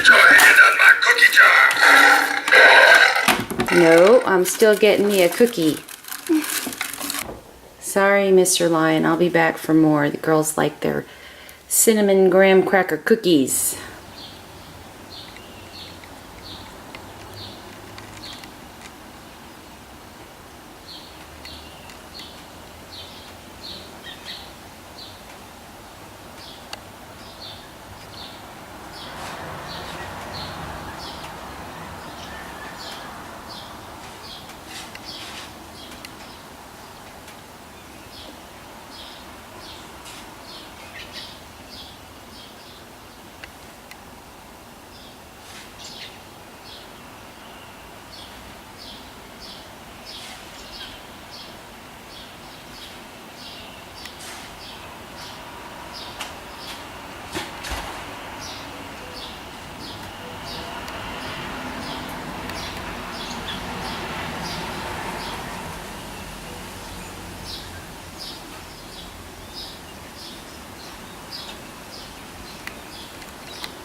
Get your hand on my cookie jar. No, I'm still getting me a cookie. Sorry, Mr. Lion. I'll be back for more. The girls like their cinnamon graham cracker cookies.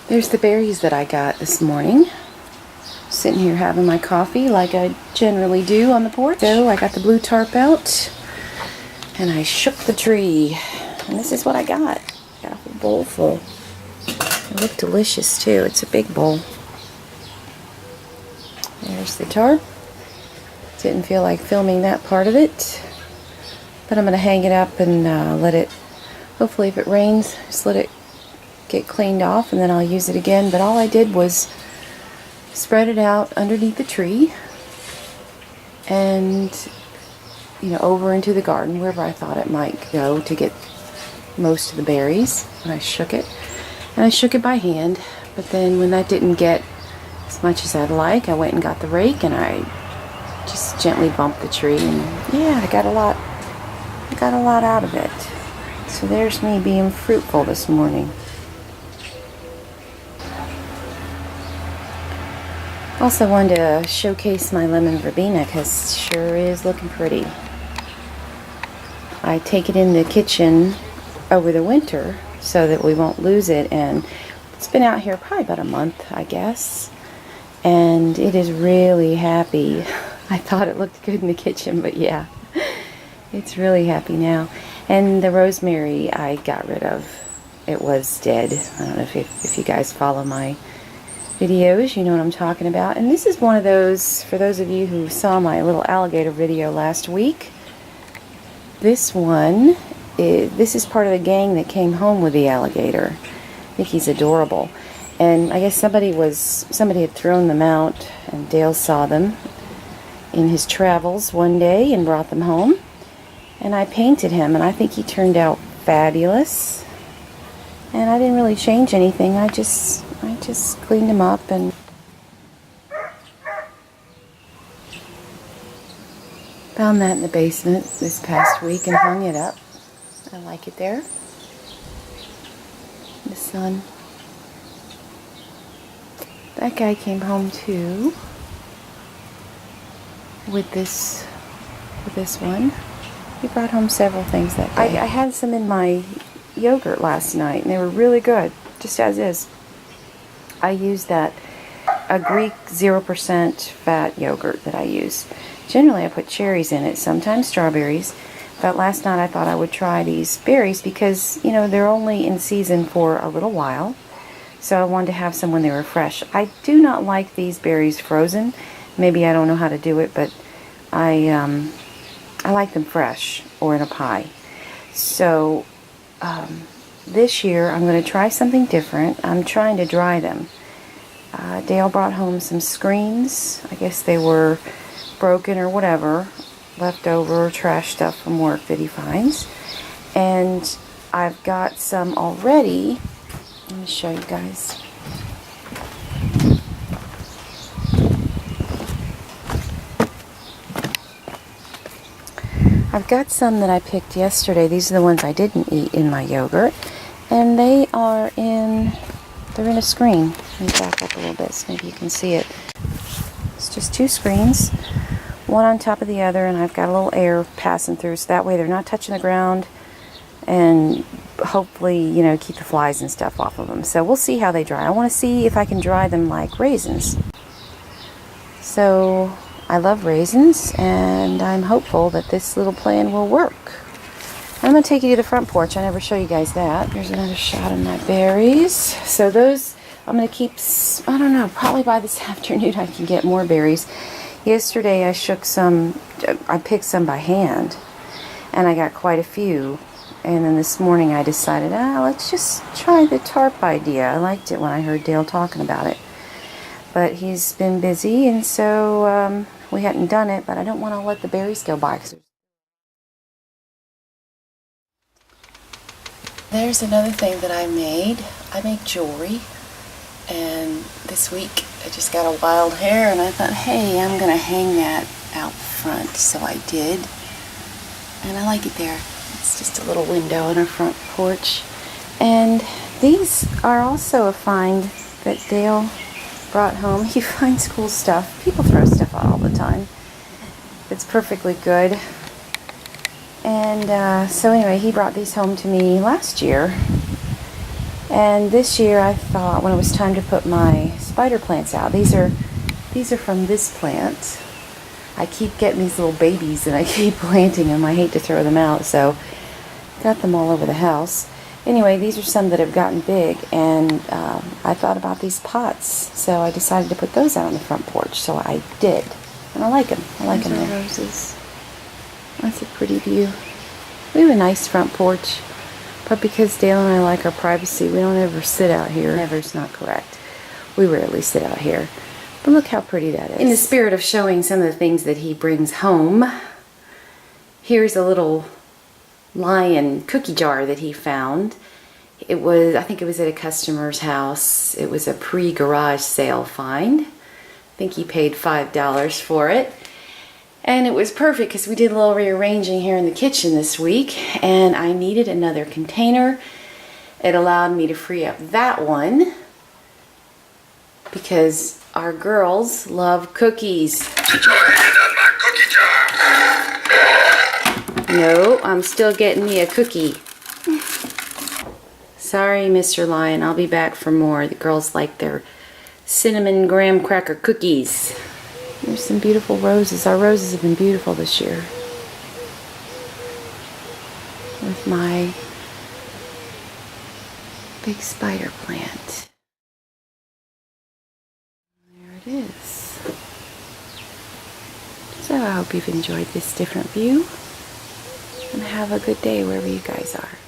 There's the berries that I got this morning. Sitting here having my coffee like I generally do on the porch. So I got the blue tarp out and I shook the tree. And this is what I got. Got a whole bowl full. It looked delicious too. It's a big bowl. There's the tarp. Didn't feel like filming that part of it. But I'm going to hang it up and let it, hopefully if it rains, just let it get cleaned off and then I'll use it again. But all I did was spread it out underneath the tree and over into the garden wherever I thought it might go to get most of the berries. And I shook it, and I shook it by hand. But then when that didn't get as much as I'd like, I went and got the rake and I just gently bumped the tree, and yeah, I got a lot out of it. So there's me being fruitful this morning. Also wanted to showcase my lemon verbena because it sure is looking pretty. I take it in the kitchen over the winter so that we won't lose it, and it's been out here probably about a month, I guess, and it is really happy. I thought it looked good in the kitchen, but yeah, it's really happy now. And the rosemary I got rid of. It was dead. I don't know if you guys follow my videos, you know what I'm talking about. And this is one of those, for those of you who saw my little alligator video last week, this is part of the gang that came home with the alligator. I think he's adorable. And I guess somebody had thrown them out, and Dale saw them in his travels one day and brought them home. And I painted him, and I think he turned out fabulous. And I didn't really change anything. I just cleaned him up and found that in the basement this past week and hung it up. I like it there. The sun. That guy came home too with this one. He brought home several things that day. I had some in my yogurt last night and they were really good, just as is. I use a Greek 0% fat yogurt that I use. Generally I put cherries in it, sometimes strawberries, but last night I thought I would try these berries because, they're only in season for a little while, so I wanted to have some when they were fresh. I do not like these berries frozen. Maybe I don't know how to do it, but I like them fresh or in a pie. So this year I'm going to try something different. I'm trying to dry them. Dale brought home some screens. I guess they were broken or whatever, leftover trash stuff from work that he finds. And I've got some already. Let me show you guys. I've got some that I picked yesterday. These are the ones I didn't eat in my yogurt. And they're in a screen. Let me back up a little bit so maybe you can see it. It's just two screens, one on top of the other, and I've got a little air passing through so that way they're not touching the ground and hopefully, you know, keep the flies and stuff off of them. So we'll see how they dry. I want to see if I can dry them like raisins. So I love raisins, and I'm hopeful that this little plan will work. I'm going to take you to the front porch. I never show you guys that. Here's another shot of my berries. So those I'm going to keep, I don't know, probably by this afternoon I can get more berries. Yesterday I picked some by hand, and I got quite a few. And then this morning I decided, let's just try the tarp idea. I liked it when I heard Dale talking about it. But he's been busy, and so we hadn't done it, but I don't want to let the berries go by. There's another thing that I made. I make jewelry, and this week I just got a wild hair, and I thought, hey, I'm going to hang that out front. So I did, and I like it there. It's just a little window on our front porch. And these are also a find that Dale brought home. He finds cool stuff. People throw stuff out all the time. It's perfectly good. And so anyway, he brought these home to me last year. And this year I thought, when it was time to put my spider plants out, these are from this plant. I keep getting these little babies and I keep planting them. I hate to throw them out, so got them all over the house. Anyway, these are some that have gotten big, and I thought about these pots, so I decided to put those out on the front porch. So I did, and I like them. I like them. Roses. That's a pretty view. We have a nice front porch, but because Dale and I like our privacy, we don't ever sit out here. Never's not correct. We rarely sit out here. But look how pretty that is. In the spirit of showing some of the things that he brings home, here's a little lion cookie jar that he found. It was, I think it was at a customer's house. It was a pre-garage sale find. I think he paid $5 for it. And it was perfect because we did a little rearranging here in the kitchen this week, and I needed another container. It allowed me to free up that one because our girls love cookies. Put your hand on my cookie jar. No, I'm still getting me a cookie. Sorry, Mr. Lion. I'll be back for more. The girls like their cinnamon graham cracker cookies. There's some beautiful roses. Our roses have been beautiful this year. With my big spider plant. There it is. So I hope you've enjoyed this different view. And have a good day wherever you guys are.